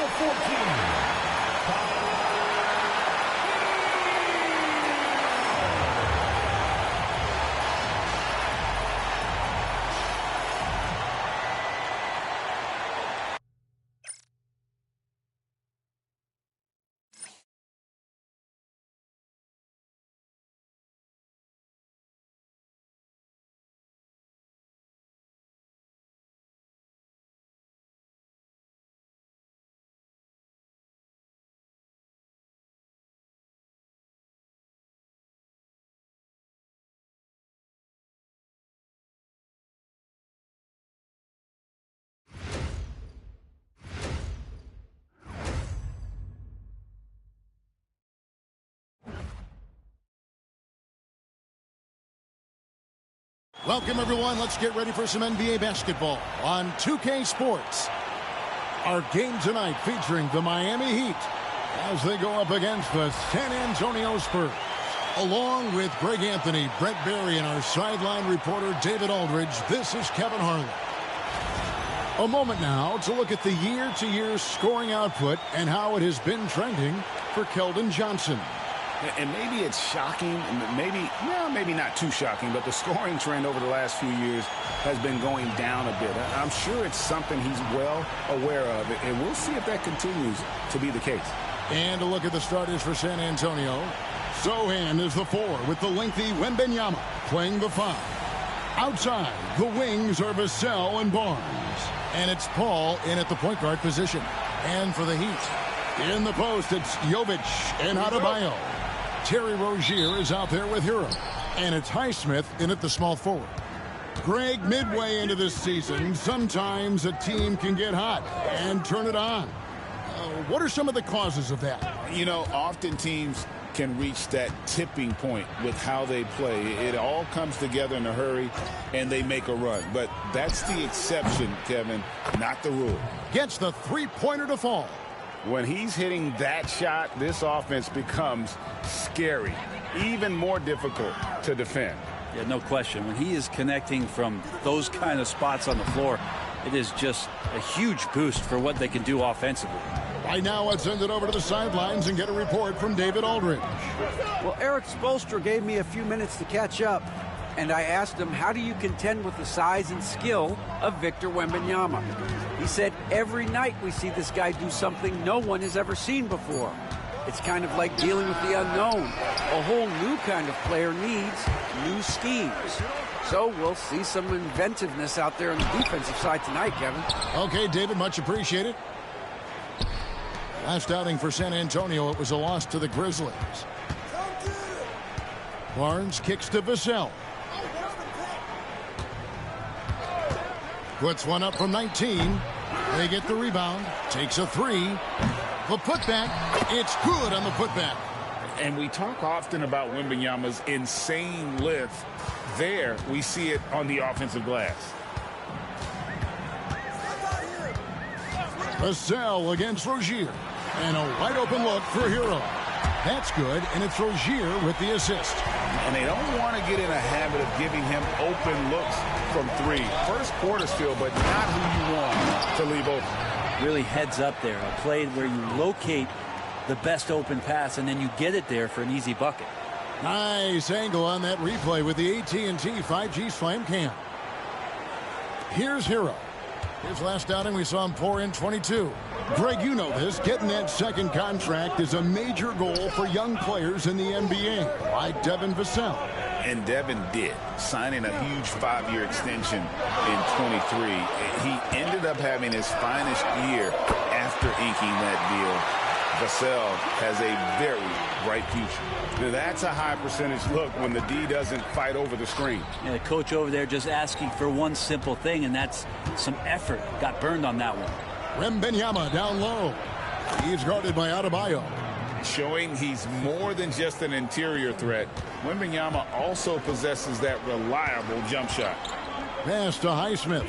Number 14. Welcome, everyone. Let's get ready for some NBA basketball on 2K Sports. Our game tonight featuring the Miami Heat as they go up against the San Antonio Spurs. Along with Greg Anthony, Brett Berry, and our sideline reporter David Aldridge, this is Kevin Harlan. A moment now to look at the year-to-year scoring output and how it has been trending for Keldon Johnson. And maybe it's shocking, maybe not too shocking, but the scoring trend over the last few years has been going down a bit. I'm sure it's something he's well aware of, and we'll see if that continues to be the case. And a look at the starters for San Antonio. Sohan is the 4 with the lengthy Wembanyama playing the 5. Outside, the wings are Vassell and Barnes. And it's Paul in at the point guard position. And for the Heat, in the post, it's Jovic and Adebayo. Terry Rozier is out there with Hero. And it's Highsmith in at the small forward. Greg, midway into this season, sometimes a team can get hot and turn it on. What are some of the causes of that? You know, often teams can reach that tipping point with how they play. It all comes together in a hurry, and they make a run. But that's the exception, Kevin, not the rule. Gets the three-pointer to fall. When he's hitting that shot, this offense becomes scary, even more difficult to defend. Yeah, no question. When he is connecting from those kind of spots on the floor, it is just a huge boost for what they can do offensively. Right now, let's send it over to the sidelines and get a report from David Aldridge. Well, Eric Spoelstra gave me a few minutes to catch up, and I asked him, how do you contend with the size and skill of Victor Wembanyama? He said, every night we see this guy do something no one has ever seen before. It's kind of like dealing with the unknown. A whole new kind of player needs new schemes. So we'll see some inventiveness out there on the defensive side tonight, Kevin. Okay, David, much appreciated. Last outing for San Antonio, it was a loss to the Grizzlies. Barnes kicks to Vassell. Puts one up from 19. They get the rebound. Takes a 3. The putback. It's good on the putback. And we talk often about Wembanyama's insane lift. There, we see it on the offensive glass. Vassell against Rozier. And a wide-open look for Hero. That's good, and it's Rozier with the assist. And they don't want to get in a habit of giving him open looks from 3. First quarter still, but not who you want to leave open. Really heads up there. A play where you locate the best open pass, and then you get it there for an easy bucket. Nice angle on that replay with the AT&T 5G Slam Cam. Here's Hero. His last outing, we saw him pour in 22. Greg, you know this. Getting that second contract is a major goal for young players in the NBA, like Devin Vassell. And Devin did, signing a huge 5-year extension in 23. He ended up having his finest year after inking that deal. Vassell has a very bright future. That's a high percentage look when the D doesn't fight over the screen. Yeah, the coach over there just asking for one simple thing, and that's some effort. Got burned on that one. Wembanyama down low. He's guarded by Adebayo. Showing he's more than just an interior threat. Wembanyama also possesses that reliable jump shot. Pass to Highsmith.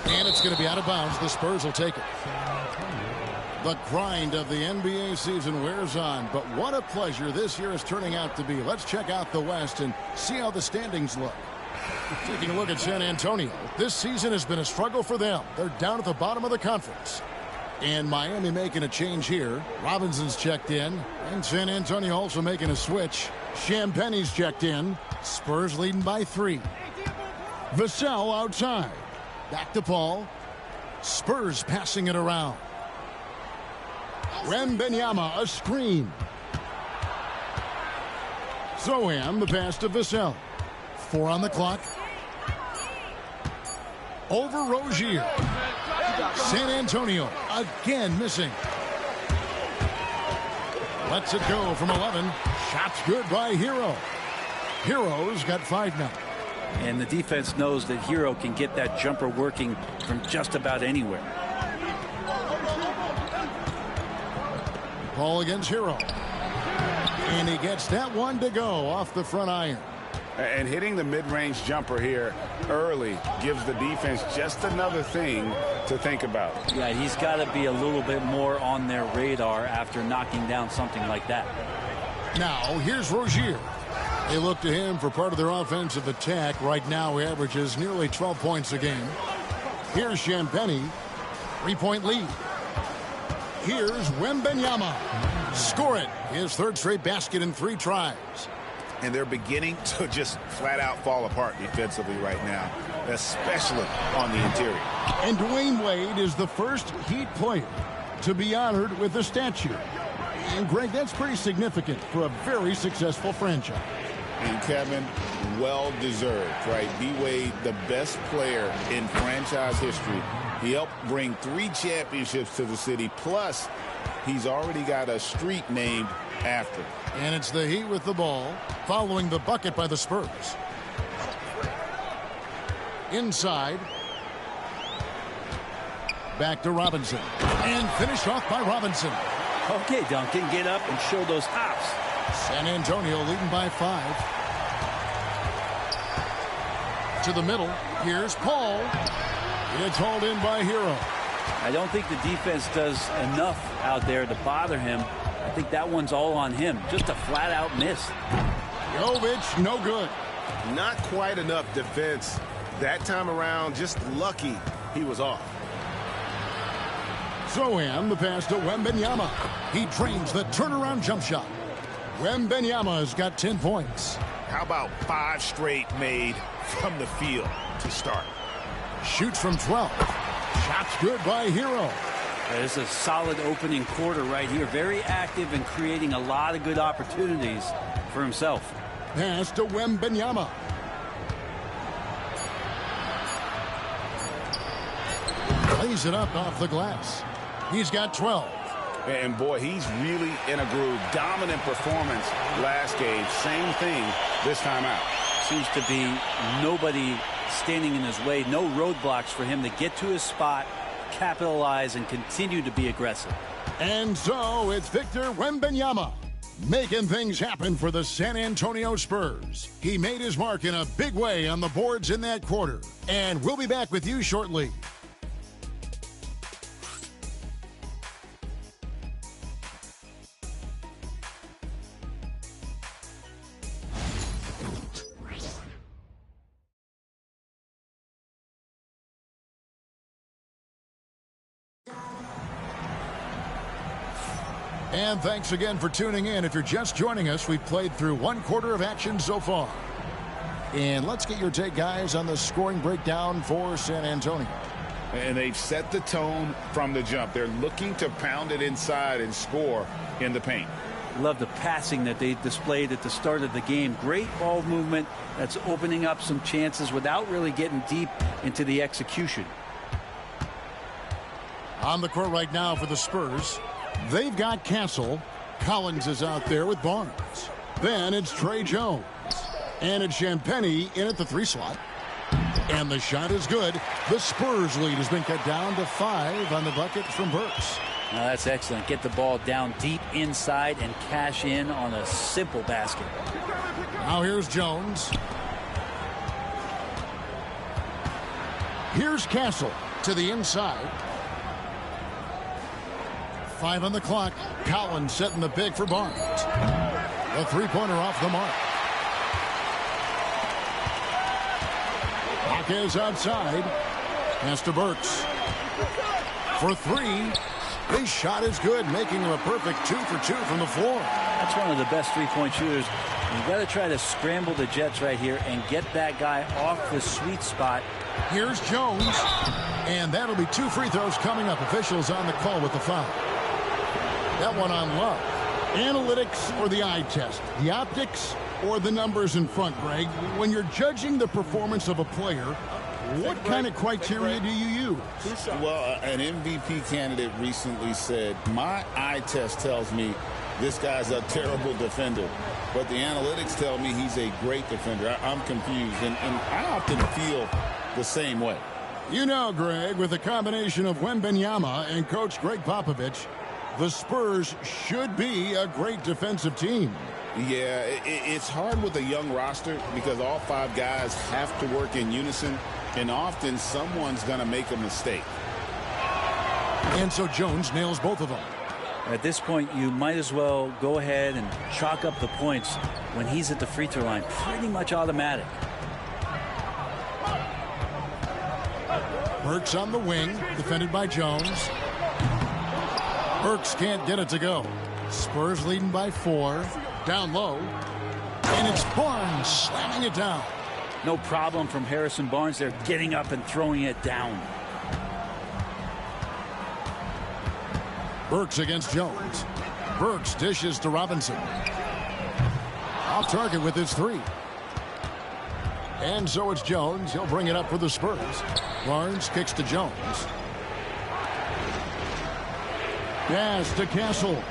And it's going to be out of bounds. The Spurs will take it. The grind of the NBA season wears on, but what a pleasure this year is turning out to be. Let's check out the West and see how the standings look. Taking a look at San Antonio, this season has been a struggle for them. They're down at the bottom of the conference. And Miami making a change here. Robinson's checked in. And San Antonio also making a switch. Champagne's checked in. Spurs leading by 3. Vassell outside. Back to Paul. Spurs passing it around. Wembanyama, a screen. Zohan, the pass to Vassell. 4 on the clock. Over Rozier. San Antonio again missing. Lets it go from 11. Shots good by Hero. Hero's got 5 now. And the defense knows that Hero can get that jumper working from just about anywhere. Paul against Hero. And he gets that one to go off the front iron. And hitting the mid-range jumper here early gives the defense just another thing to think about. Yeah, he's got to be a little bit more on their radar after knocking down something like that. Now, here's Rozier. They look to him for part of their offensive attack. Right now, he averages nearly 12 points a game. Here's Champagnie. 3-point lead. Here's Wembanyama. Score it. His 3rd straight basket in 3 tries. And they're beginning to just flat out fall apart defensively right now, especially on the interior. And Dwayne Wade is the first Heat player to be honored with a statue. And Greg, that's pretty significant for a very successful franchise. And Kevin, well deserved, right? D-Wade, the best player in franchise history. He helped bring 3 championships to the city. Plus, he's already got a street named after him. And it's the Heat with the ball, following the bucket by the Spurs. Inside. Back to Robinson. And finished off by Robinson. Okay, Duncan, get up and show those hops. San Antonio leading by 5. To the middle. Here's Paul. It's hauled in by Hero. I don't think the defense does enough out there to bother him. I think that one's all on him. Just a flat-out miss. Jovic, no good. Not quite enough defense. That time around, just lucky he was off. Zohan, the pass to Wembanyama. He trains the turnaround jump shot. Wembanyama's got 10 points. How about 5 straight made from the field to start? Shoots from 12. Shots good by Hero. There's a solid opening quarter right here. Very active and creating a lot of good opportunities for himself. Pass to Wembanyama. Lays it up off the glass. He's got 12. And boy, he's really in a groove. Dominant performance last game. Same thing this time out. Seems to be nobody standing in his way. No roadblocks for him to get to his spot, capitalize, and continue to be aggressive. And so it's Victor Wembanyama making things happen for the San Antonio Spurs. He made his mark in a big way on the boards in that quarter. And we'll be back with you shortly. And thanks again for tuning in. If you're just joining us, we've played through 1 quarter of action so far. And let's get your take, guys, on the scoring breakdown for San Antonio. And they've set the tone from the jump. They're looking to pound it inside and score in the paint. Love the passing that they displayed at the start of the game. Great ball movement that's opening up some chances without really getting deep into the execution. On the court right now for the Spurs, they've got Castle. Collins is out there with Barnes. Then it's Trey Jones. And it's Champagnie in at the 3 slot. And the shot is good. The Spurs lead has been cut down to 5 on the bucket from Burks. Now that's excellent. Get the ball down deep inside and cash in on a simple basket. Now here's Jones. Here's Castle to the inside. 5 on the clock. Collins setting the pick for Barnes. The 3-pointer off the mark. Jaquez outside. Pass to Burks. For three. His shot is good, making him a perfect 2 for 2 from the floor. That's one of the best three-point shooters. You've got to try to scramble the Jets right here and get that guy off the sweet spot. Here's Jones. And that'll be 2 free throws coming up. Officials on the call with the foul. That one on Love. Analytics or the eye test? The optics or the numbers in front, Greg? When you're judging the performance of a player, what kind of criteria do you use? Well, an MVP candidate recently said, my eye test tells me this guy's a terrible defender, but the analytics tell me he's a great defender. I'm confused, and I often feel the same way. You know, Greg, with a combination of Wembanyama and Coach Greg Popovich, the Spurs should be a great defensive team. Yeah, it's hard with a young roster because all 5 guys have to work in unison, and often someone's going to make a mistake. And so Jones nails both of them. At this point, you might as well go ahead and chalk up the points when he's at the free throw line. Pretty much automatic. Burks on the wing, defended by Jones. Burks can't get it to go. Spurs leading by 4. Down low. And it's Barnes slamming it down. No problem from Harrison Barnes there, getting up and throwing it down. Burks against Jones. Burks dishes to Robinson. Off target with his 3. And so it's Jones. He'll bring it up for the Spurs. Barnes kicks to Jones. Pass to Castle.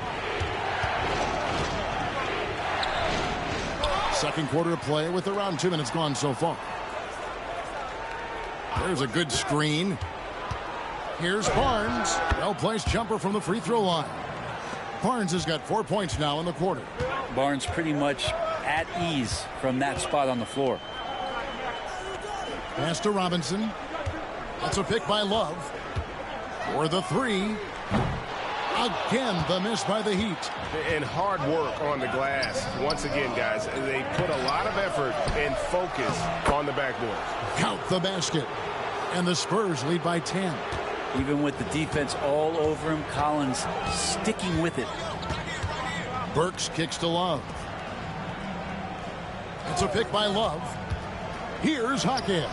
Second quarter of play with around 2 minutes gone so far. There's a good screen. Here's Barnes. Well-placed jumper from the free throw line. Barnes has got 4 points now in the quarter. Barnes pretty much at ease from that spot on the floor. Pass to Robinson. That's a pick by Love. For the 3. Again, the miss by the Heat. And hard work on the glass. Once again, guys, they put a lot of effort and focus on the backboard. Count the basket. And the Spurs lead by 10. Even with the defense all over him, Collins sticking with it. Burks kicks to Love. It's a pick by Love. Here's Hackett.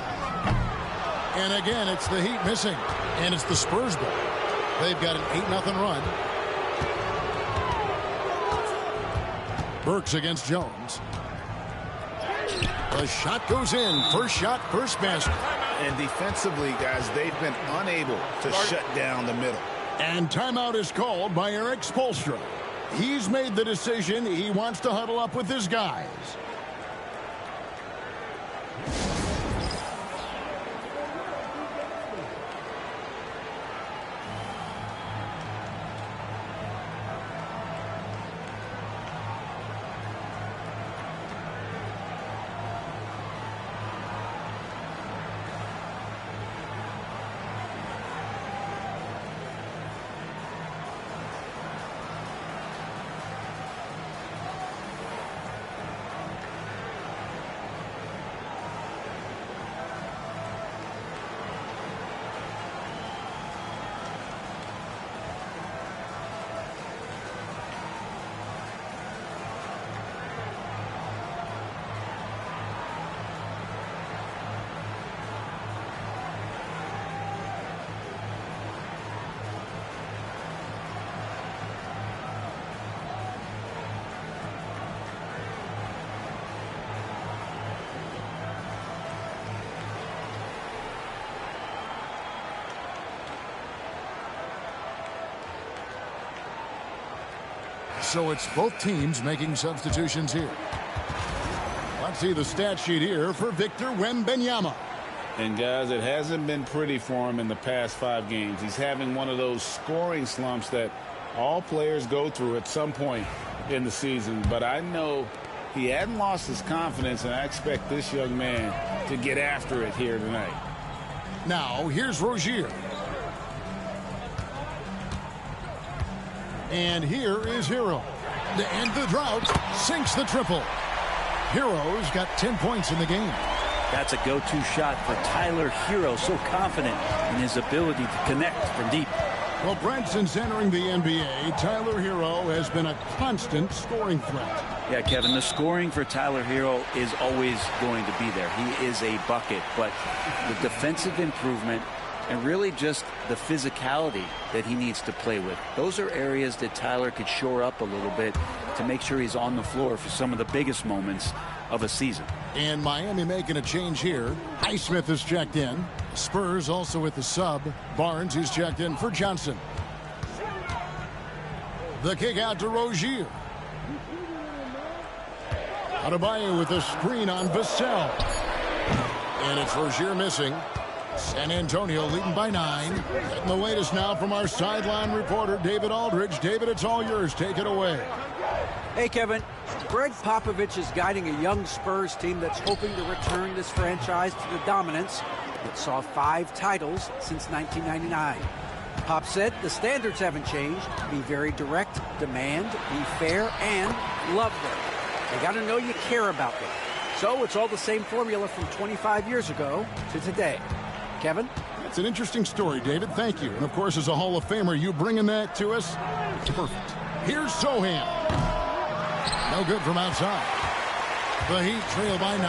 And again, it's the Heat missing. And it's the Spurs ball. They've got an 8-0 run. Burks against Jones. The shot goes in. First shot, first basket. And defensively, guys, they've been unable to shut down the middle. And timeout is called by Eric Spoelstra. He's made the decision. He wants to huddle up with his guys. So it's both teams making substitutions here. Let's see the stat sheet here for Victor Wembanyama. And guys, it hasn't been pretty for him in the past 5 games. He's having one of those scoring slumps that all players go through at some point in the season. But I know he hadn't lost his confidence, and I expect this young man to get after it here tonight. Now, here's Rozier. And here is Hero. To end the drought, sinks the triple. Hero's got 10 points in the game. That's a go-to shot for Tyler Hero, so confident in his ability to connect from deep. Well, Brent, since entering the NBA, Tyler Hero has been a constant scoring threat. Yeah, Kevin, the scoring for Tyler Hero is always going to be there. He is a bucket, but the defensive improvement and really just the physicality that he needs to play with, those are areas that Tyler could shore up a little bit to make sure he's on the floor for some of the biggest moments of a season. And Miami making a change here. Highsmith is checked in. Spurs also with the sub. Barnes, who's checked in for Johnson. The kick out to Rozier. Adebayo with a screen on Vassell. And it's Rozier missing. San Antonio leading by 9. Getting the latest now from our sideline reporter, David Aldridge. David, it's all yours. Take it away. Hey, Kevin. Greg Popovich is guiding a young Spurs team that's hoping to return this franchise to the dominance that saw 5 titles since 1999. Pop said the standards haven't changed. Be very direct, demand, be fair, and love them. They got to know you care about them. So it's all the same formula from 25 years ago to today. Kevin? It's an interesting story, David. Thank you. And, of course, as a Hall of Famer, you bringing that to us? Perfect. Here's Sohan. No good from outside. The Heat trail by 9.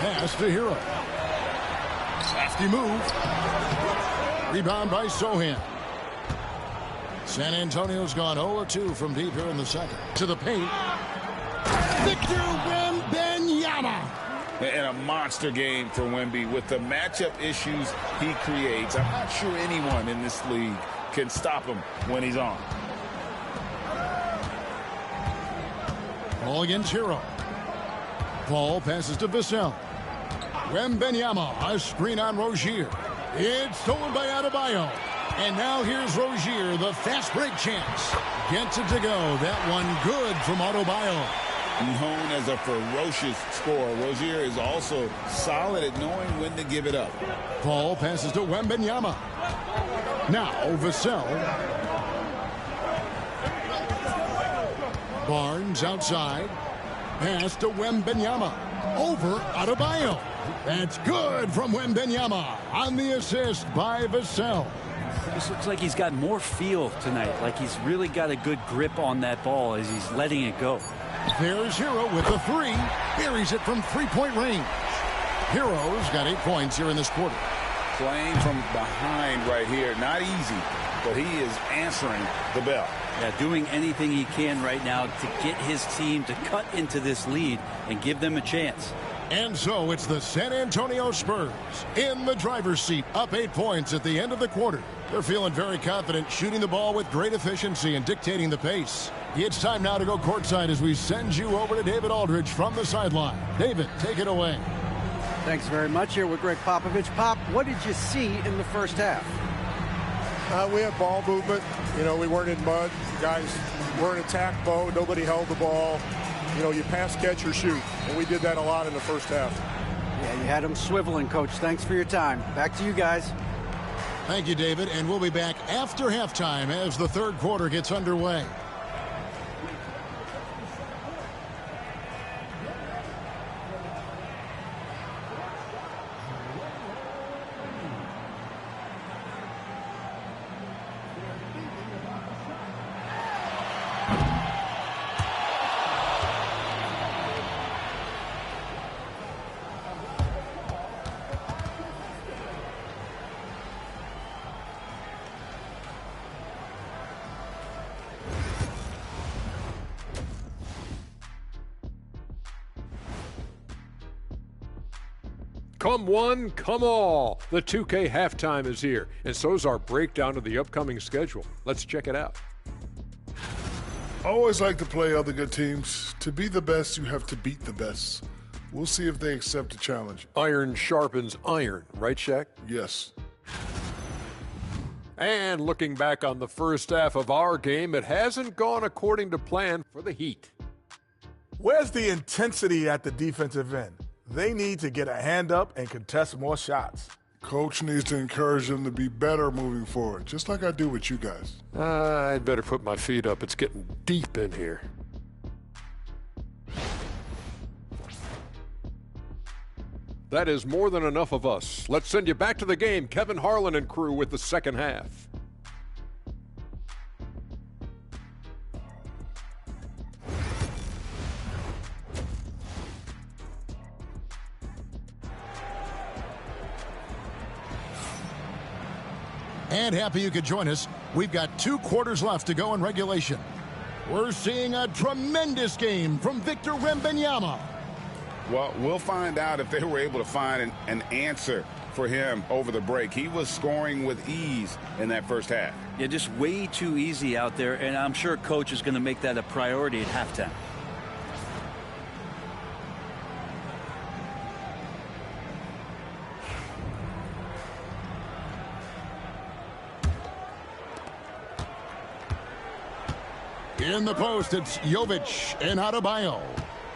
Pass to Hero. Safety move. Rebound by Sohan. San Antonio's gone 0-2 from deep here in the second. To the paint. Victor Wembanyama. And a monster game for Wemby with the matchup issues he creates. I'm not sure anyone in this league can stop him when he's on. Ball against Hero. Ball passes to Vassell. Wembanyama, a screen on Rozier. It's stolen by Adebayo. And now here's Rozier, the fast break chance. Gets it to go. That one good from Adebayo. Known as a ferocious scorer, Rozier is also solid at knowing when to give it up. Ball passes to Wembanyama. Now Vassell. Barnes outside. Pass to Wembanyama. Over Adebayo. That's good from Wembanyama on the assist by Vassell. This looks like he's got more feel tonight, like he's really got a good grip on that ball as he's letting it go. There's Hero with the 3. Buries it from 3-point range. Hero's got 8 points here in this quarter. Playing from behind right here. Not easy, but he is answering the bell. Yeah, doing anything he can right now to get his team to cut into this lead and give them a chance. And so it's the San Antonio Spurs in the driver's seat, up 8 points at the end of the quarter. They're feeling very confident, shooting the ball with great efficiency and dictating the pace. It's time now to go courtside as we send you over to David Aldridge from the sideline. David, take it away. Thanks very much. Here with Greg Popovich. Pop, what did you see in the first half? We had ball movement. You know, we weren't in mud. Guys were in attack mode. Nobody held the ball. You know, you pass, catch, or shoot. And we did that a lot in the first half. Yeah, you had them swiveling, Coach. Thanks for your time. Back to you guys. Thank you, David. And we'll be back after halftime as the third quarter gets underway. Come one, come all. The 2K halftime is here, and so's our breakdown of the upcoming schedule. Let's check it out. I always like to play other good teams. To be the best, you have to beat the best. We'll see if they accept the challenge. Iron sharpens iron, right, Shaq? Yes. And looking back on the first half of our game, it hasn't gone according to plan for the Heat. Where's the intensity at the defensive end? They need to get a hand up and contest more shots. Coach needs to encourage them to be better moving forward, just like I do with you guys. I'd better put my feet up. It's getting deep in here. That is more than enough of us. Let's send you back to the game. Kevin Harlan and crew with the second half. And happy you could join us. We've got 2 quarters left to go in regulation. We're seeing a tremendous game from Victor Wembanyama. Well, we'll find out if they were able to find an answer for him over the break. He was scoring with ease in that first half. Yeah, just way too easy out there, and I'm sure coach is going to make that a priority at halftime. In the post, it's Jovic and Adebayo.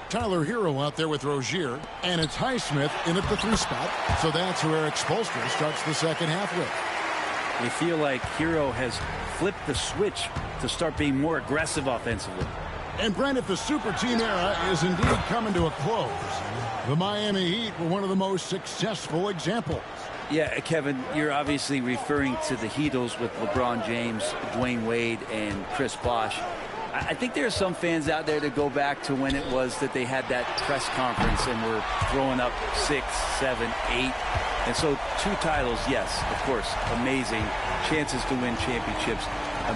Tyler Hero out there with Rozier, and it's Highsmith in at the 3 spot. So that's who Eric Spoelstra starts the second half with. They feel like Hero has flipped the switch to start being more aggressive offensively. And Brent, if the super team era is indeed coming to a close, the Miami Heat were one of the most successful examples. Yeah, Kevin, you're obviously referring to the Heatles with LeBron James, Dwayne Wade, and Chris Bosh. I think there are some fans out there that go back to when it was that they had that press conference and were throwing up 6, 7, 8. And so 2 titles, yes, of course, amazing. Chances to win championships,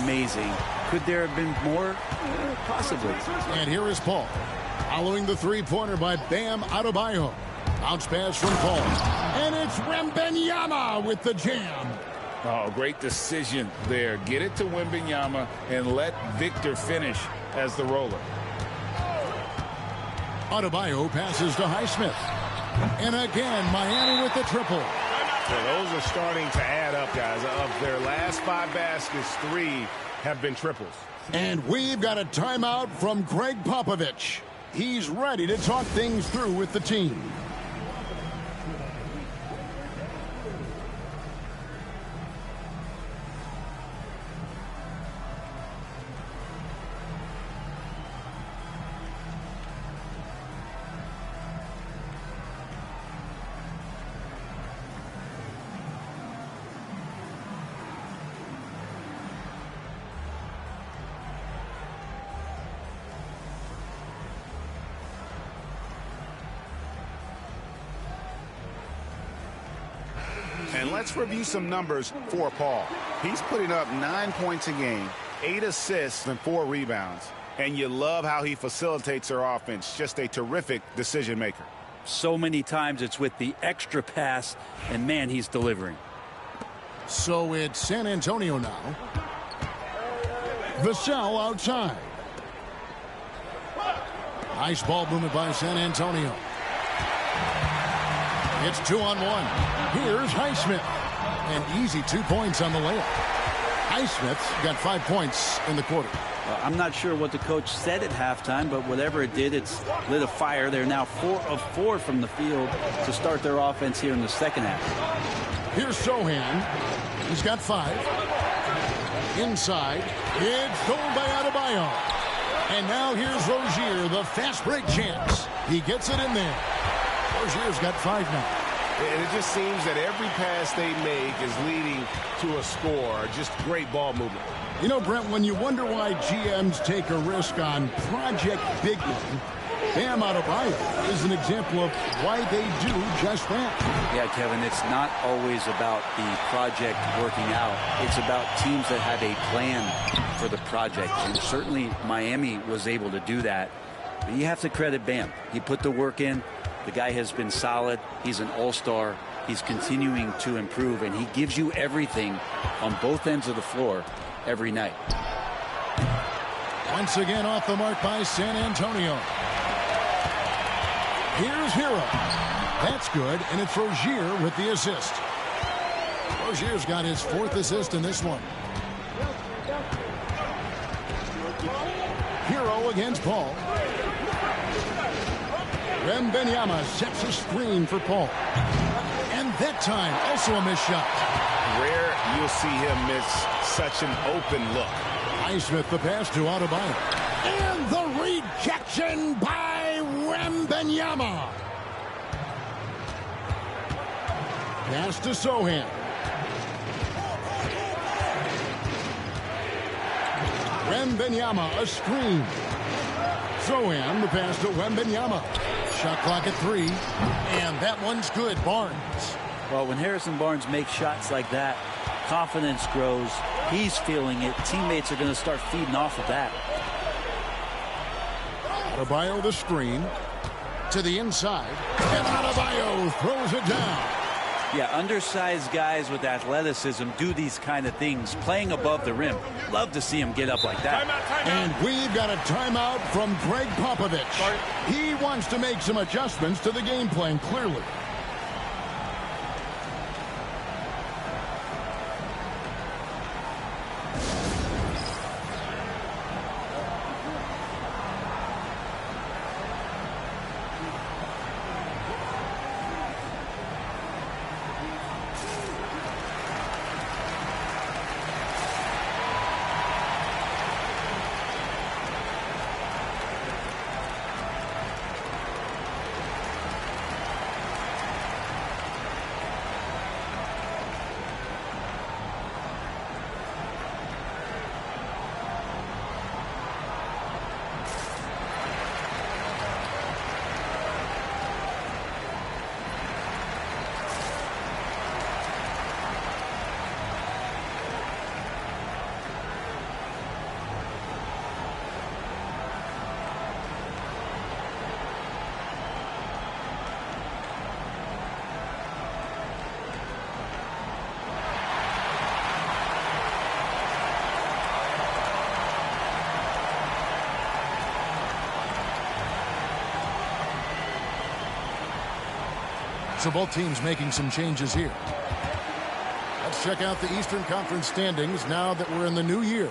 amazing. Could there have been more? Possibly. And here is Paul, following the 3-pointer by Bam Adebayo. Bounce pass from Paul. And it's Wembanyama with the jam. Oh, great decision there. Get it to Wembanyama and let Victor finish as the roller. Adebayo passes to Highsmith. And again, Miami with the triple. Yeah, those are starting to add up, guys. Of their last 5 baskets, 3 have been triples. And we've got a timeout from Greg Popovich. He's ready to talk things through with the team. And let's review some numbers for Paul. He's putting up 9 points a game, 8 assists, and 4 rebounds. And you love how he facilitates their offense. Just a terrific decision maker. So many times it's with the extra pass, and man, he's delivering. So it's San Antonio now. Vassell outside. Nice ball movement by San Antonio. It's 2-on-1. Here's Highsmith. And easy 2 points on the layup. Highsmith's got 5 points in the quarter. I'm not sure what the coach said at halftime, but whatever it did, it's lit a fire. They're now 4 of 4 from the field to start their offense here in the second half. Here's Sohan. He's got 5. Inside. It's goal by Adebayo. And now here's Rozier, the fast break chance. He gets it in there. Rozier's got 5 now. And it just seems that every pass they make is leading to a score. Just great ball movement. You know, Brent, when you wonder why GMs take a risk on Project Big Men, Bam Adebayo is an example of why they do just that. Yeah, Kevin, it's not always about the project working out. It's about teams that have a plan for the project. And certainly Miami was able to do that. But you have to credit Bam. He put the work in. The guy has been solid. He's an all-star. He's continuing to improve, and he gives you everything on both ends of the floor every night. Once again off the mark by San Antonio. Here's Hero. That's good, and it's Rozier with the assist. Rozier's got his 4th assist in this one. Hero against Paul. Wembanyama sets a screen for Paul. And that time, also a missed shot. Rare you'll see him miss such an open look. Highsmith the pass to Adebayo. And the rejection by Wembanyama. Pass to Sohan. Wembanyama, a screen. Sohan, the pass to Wembanyama. Shot clock at 3, and that one's good. Barnes. Well, when Harrison Barnes makes shots like that, confidence grows. He's feeling it. Teammates are going to start feeding off of that. Adebayo the screen to the inside, and Adebayo throws it down. Yeah, undersized guys with athleticism do these kind of things, playing above the rim. Love to see him get up like that. And we've got a timeout from Greg Popovich. He wants to make some adjustments to the game plan, clearly. So both teams making some changes here. Let's check out the Eastern Conference standings now that we're in the new year.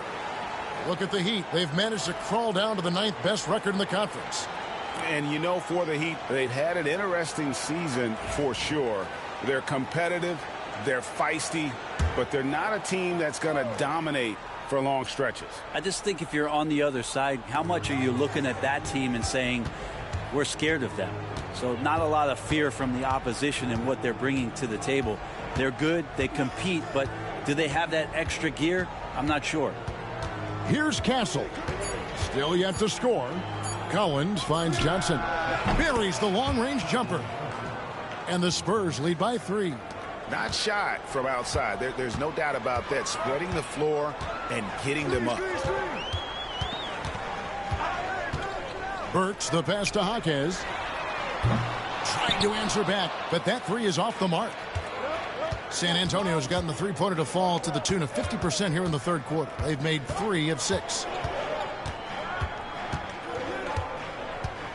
Look at the Heat. They've managed to crawl down to the 9th best record in the conference. And you know, for the Heat, they've had an interesting season for sure. They're competitive, they're feisty, but they're not a team that's going to dominate for long stretches. I just think if you're on the other side, how much are you looking at that team and saying, we're scared of them? So not a lot of fear from the opposition and what they're bringing to the table. They're good, they compete, but do they have that extra gear? I'm not sure. Here's Castle. Still yet to score. Collins finds Johnson. Buries the long-range jumper. And the Spurs lead by 3. Not shot from outside. There's no doubt about that. Spreading the floor and getting them up. Burks the pass to Jaquez. Trying to answer back, but that 3 is off the mark. San Antonio's gotten the three-pointer to fall to the tune of 50% here in the third quarter. They've made 3 of 6.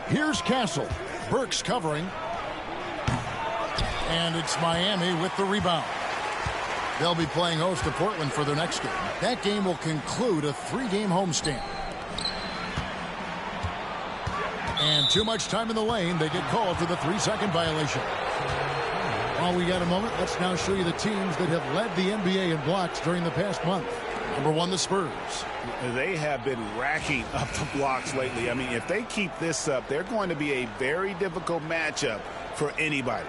Here's Castle. Burks covering. And it's Miami with the rebound. They'll be playing host to Portland for their next game. That game will conclude a 3-game homestand. And too much time in the lane. They get called for the 3-second violation. While we got a moment, let's now show you the teams that have led the NBA in blocks during the past month. Number 1, the Spurs. They have been racking up the blocks lately. I mean, if they keep this up, they're going to be a very difficult matchup for anybody.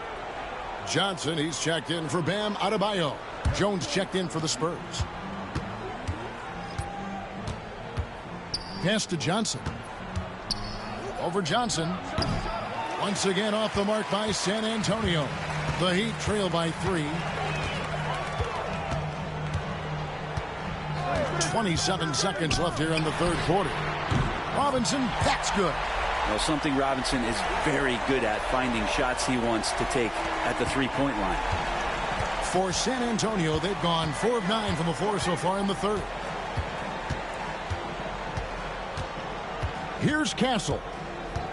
Johnson, he's checked in for Bam Adebayo. Jones checked in for the Spurs. Pass to Johnson. Over Johnson. Once again off the mark by San Antonio. The Heat trail by 3. 27 seconds left here in the third quarter. Robinson, that's good. Well, something Robinson is very good at, finding shots he wants to take at the three-point line. For San Antonio, they've gone 4 of 9 from the floor so far in the third. Here's Castle.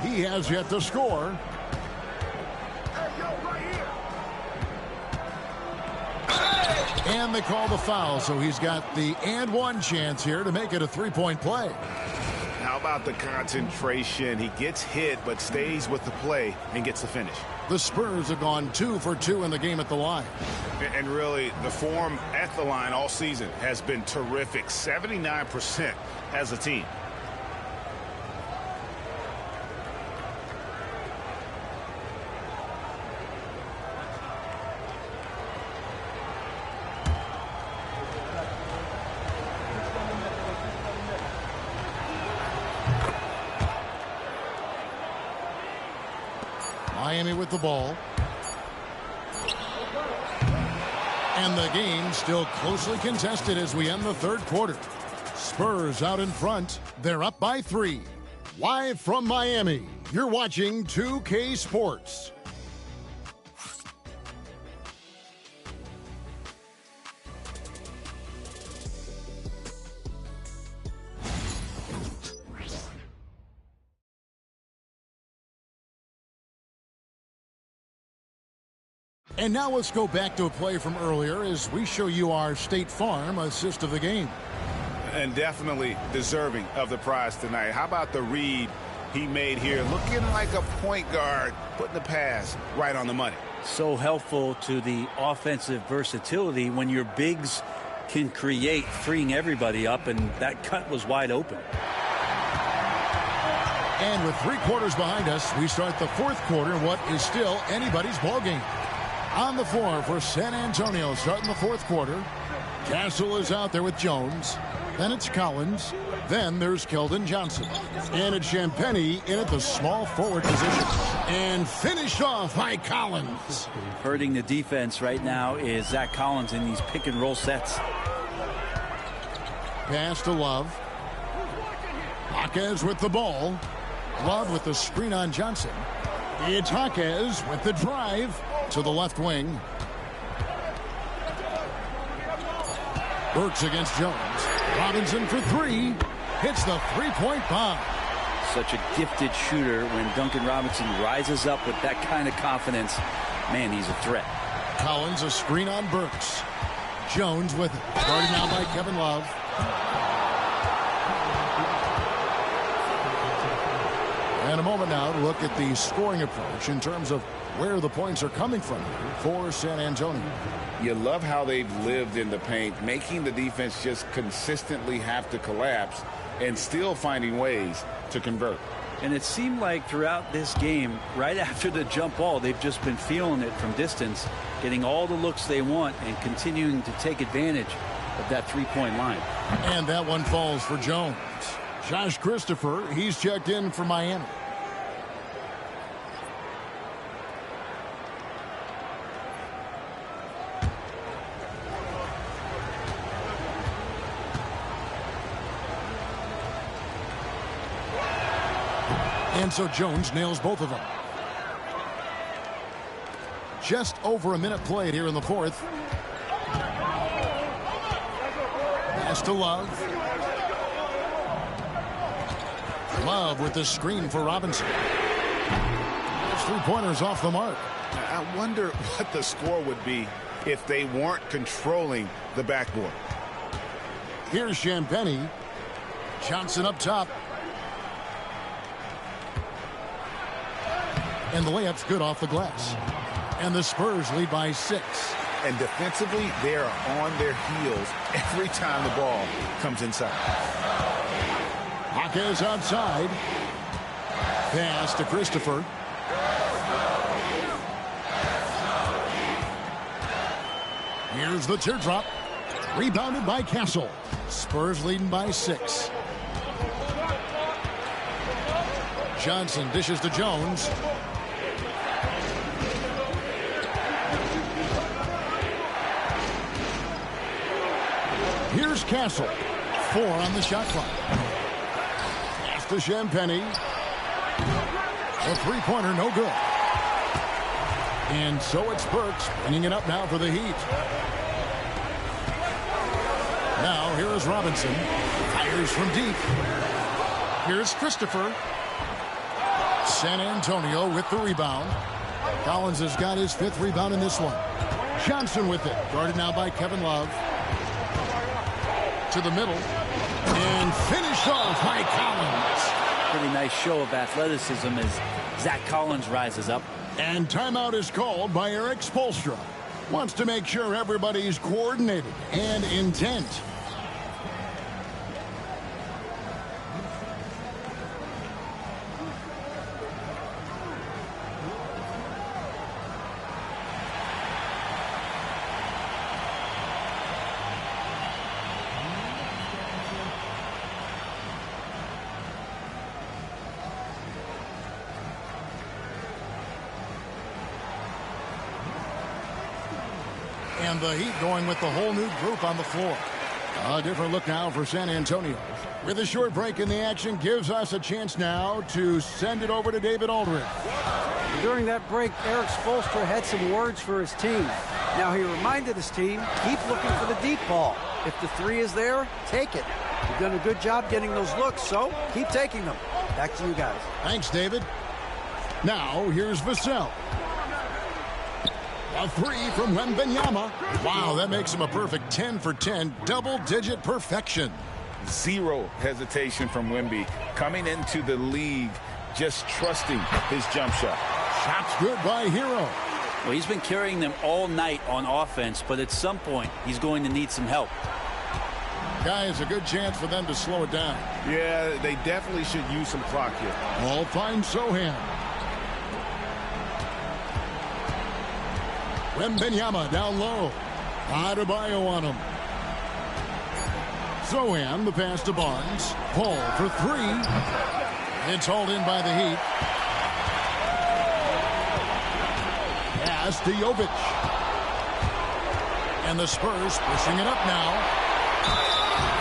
He has yet to score. And they call the foul, so he's got the and one chance here to make it a 3-point play. How about the concentration? He gets hit but stays with the play and gets the finish. The Spurs have gone 2 for 2 in the game at the line. And really, the form at the line all season has been terrific. 79% as a team. Anthony with the ball. And the game still closely contested as we end the third quarter. Spurs out in front. They're up by 3. Live from Miami, you're watching 2K Sports. And now let's go back to a play from earlier as we show you our State Farm assist of the game. And definitely deserving of the prize tonight. How about the read he made here? Looking like a point guard, putting the pass right on the money. So helpful to the offensive versatility when your bigs can create, freeing everybody up, and that cut was wide open. And with 3 quarters behind us, we start the fourth quarter in what is still anybody's ball game. On the floor for San Antonio starting the fourth quarter. Castle is out there with Jones. Then it's Collins. Then there's Keldon Johnson. And it's Champagnie in at the small forward position. And finished off by Collins. Hurting the defense right now is Zach Collins in these pick and roll sets. Pass to Love. Jaquez with the ball. Love with the screen on Johnson. It's Jaquez with the drive to the left wing. Burks against Jones. Robinson for 3. Hits the three-point bomb. Such a gifted shooter when Duncan Robinson rises up with that kind of confidence. Man, he's a threat. Collins a screen on Burks. Jones with it. Guarded now by Kevin Love. And a moment now to look at the scoring approach in terms of where the points are coming from for San Antonio. You love how they've lived in the paint, making the defense just consistently have to collapse and still finding ways to convert. And it seemed like throughout this game, right after the jump ball, they've just been feeling it from distance, getting all the looks they want and continuing to take advantage of that three-point line. And that one falls for Jones. Josh Christopher, he's checked in for Miami. And so Jones nails both of them. Just over a minute played here in the fourth. Pass to Love. Love with the screen for Robinson. Those three-pointers off the mark. I wonder what the score would be if they weren't controlling the backboard. Here's Champagnie. Johnson up top. And the layup's good off the glass. And the Spurs lead by 6. And defensively, they are on their heels every time the ball comes inside. Jaquez outside. Pass to Christopher. Here's the teardrop. Rebounded by Castle. Spurs leading by 6. Johnson dishes to Jones. Here's Castle. 4 on the shot clock. Pass to Champagnie. A three-pointer, no good. And so it's Burks bringing it up now for the Heat. Now here is Robinson. Fires from deep. Here's Christopher. San Antonio with the rebound. Collins has got his 5th rebound in this one. Johnson with it. Guarded now by Kevin Love. To the middle. And finished off by Collins. Pretty nice show of athleticism as Zach Collins rises up. And timeout is called by Eric Spoelstra. Wants to make sure everybody's coordinated and intent. The Heat going with the whole new group on the floor. A different look now for San Antonio. With a short break in the action, gives us a chance now to send it over to David Aldridge. During that break, Eric Spoelstra had some words for his team. Now he reminded his team, keep looking for the deep ball. If the three is there, take it. You've done a good job getting those looks, so keep taking them. Back to you guys. Thanks, David. Now, here's Vassell. A three from Wembanyama. Wow, that makes him a perfect 10 for 10, double-digit perfection. Zero hesitation from Wemby. Coming into the league, just trusting his jump shot. Shots good by Hero. Well, he's been carrying them all night on offense, but at some point, he's going to need some help. Guys, a good chance for them to slow it down. Yeah, they definitely should use some clock here. Ball finds Sohan. Wembanyama down low. Adebayo on him. Sohan, the pass to Barnes. Paul for three. It's hauled in by the Heat. Pass to Jovic. And the Spurs pushing it up now.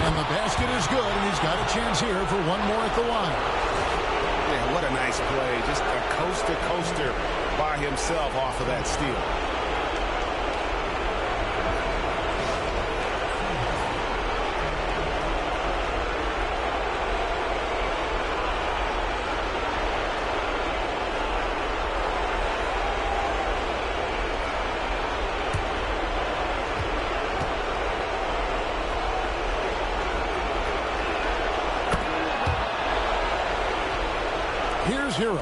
And the basket is good, and he's got a chance here for one more at the line. Yeah, what a nice play. Just a coaster by himself off of that steal. Here's Hero.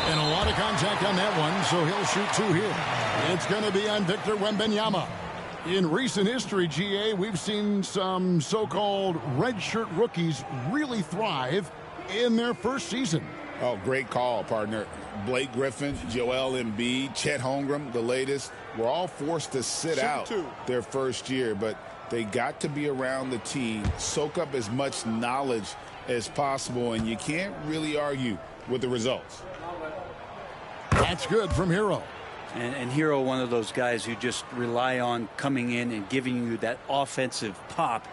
And a lot of contact on that one, so he'll shoot two here. It's going to be on Victor Wembanyama. In recent history, GA, we've seen some so-called redshirt rookies really thrive in their first season. Oh, great call, partner. Blake Griffin, Joel Embiid, Chet Holmgren, the latest, were all forced to sit out their first year, but they got to be around the team, soak up as much knowledge as possible, and you can't really argue with the results. That's good from Hero. And Hero, one of those guys who just rely on coming in and giving you that offensive pop.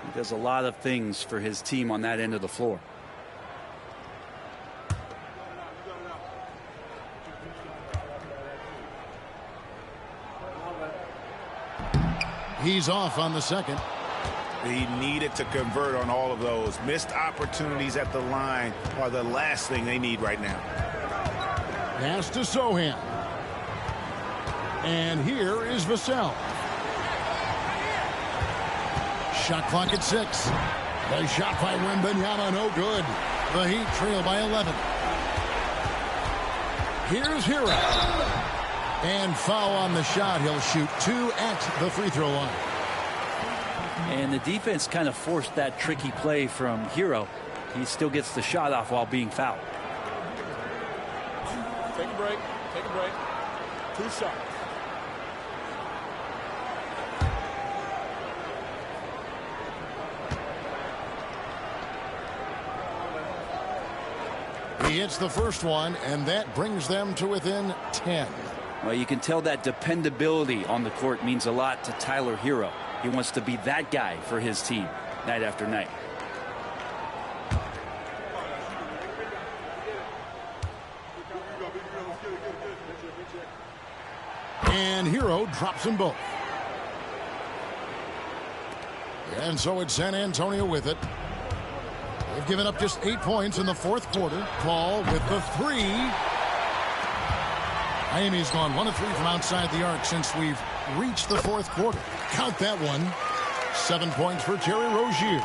He does a lot of things for his team on that end of the floor. He's off on the second. He needed to convert on all of those. Missed opportunities at the line are the last thing they need right now. Pass to Sohan. And here is Vassell. Shot clock at 6. The shot by Wembanyama, no good. The Heat trail by 11. Here's Hero. And foul on the shot. He'll shoot 2 at the free throw line. And the defense kind of forced that tricky play from Hero. He still gets the shot off while being fouled. Take a break. Take a break. 2 shots. He hits the first one, and that brings them to within 10. Well, you can tell that dependability on the court means a lot to Tyler Hero. He wants to be that guy for his team night after night. And Hero drops them both. And so it's San Antonio with it. They've given up just 8 points in the fourth quarter. Paul with the 3. Miami's gone 1 of 3 from outside the arc since we've reached the fourth quarter. Count that one. 7 points for Terry Rozier.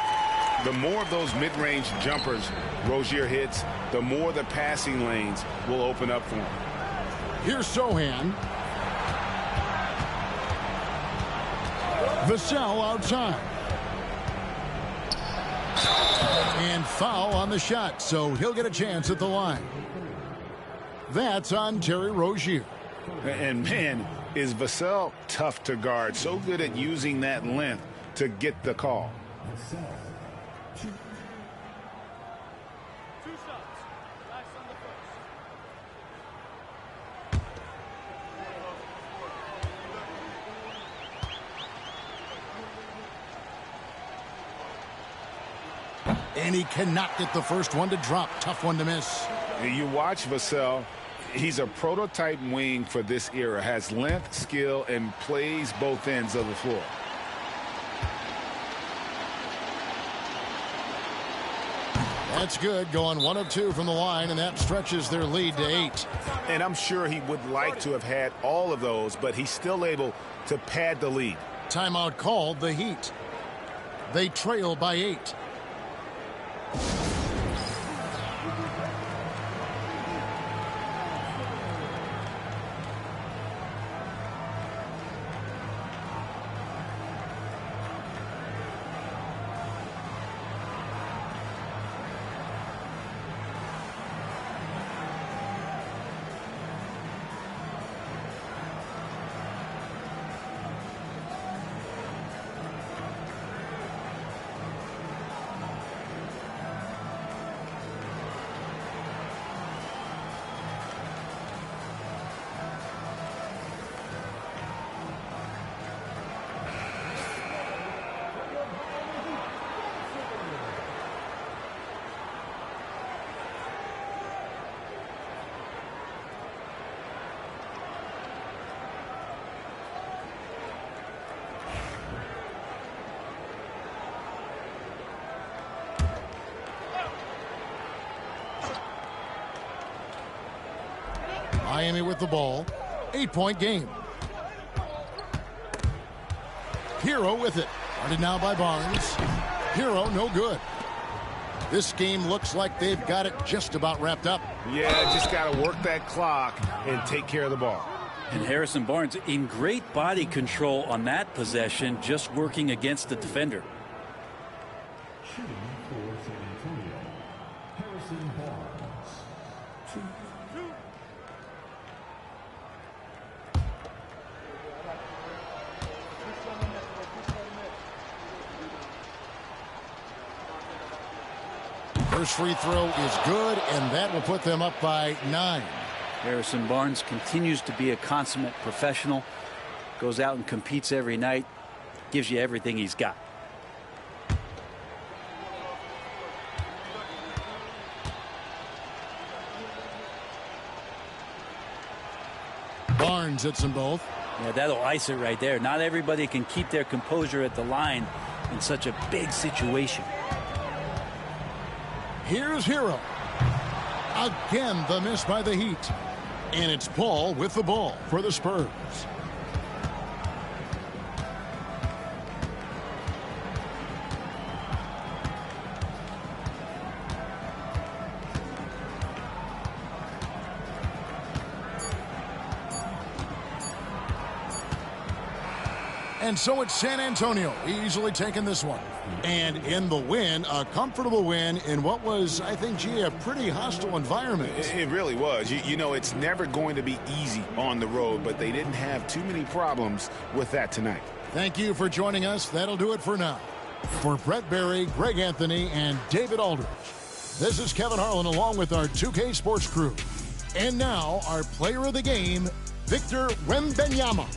The more of those mid-range jumpers Rozier hits, the more the passing lanes will open up for him. Here's Sohan. Vassell outside. And foul on the shot, so he'll get a chance at the line. That's on Terry Rozier. And man, is Vassell tough to guard. So good at using that length to get the call. And he cannot get the first one to drop. Tough one to miss. You watch Vassell. He's a prototype wing for this era. Has length, skill, and plays both ends of the floor. That's good. Going 1 of 2 from the line, and that stretches their lead to 8. And I'm sure he would like to have had all of those, but he's still able to pad the lead. Timeout called, the Heat. They trail by 8. Miami with the ball. 8-point game. Hero with it. Guarded now by Barnes. Hero no good. This game looks like they've got it just about wrapped up. Yeah, just got to work that clock and take care of the ball. And Harrison Barnes in great body control on that possession, just working against the defender. Shooting for San Antonio, Harrison Barnes. First free throw is good, and that will put them up by 9. Harrison Barnes continues to be a consummate professional. Goes out and competes every night. Gives you everything he's got. Barnes hits them both. Yeah, that'll ice it right there. Not everybody can keep their composure at the line in such a big situation. Here's Hero. Again, the miss by the Heat. And it's Paul with the ball for the Spurs. And so it's San Antonio easily taking this one. And in the win, a comfortable win in what was, I think, gee, a pretty hostile environment. It really was. You know, it's never going to be easy on the road, but they didn't have too many problems with that tonight. Thank you for joining us. That'll do it for now. For Brett Berry, Greg Anthony, and David Aldridge, this is Kevin Harlan along with our 2K Sports crew. And now, our player of the game, Victor Wembanyama.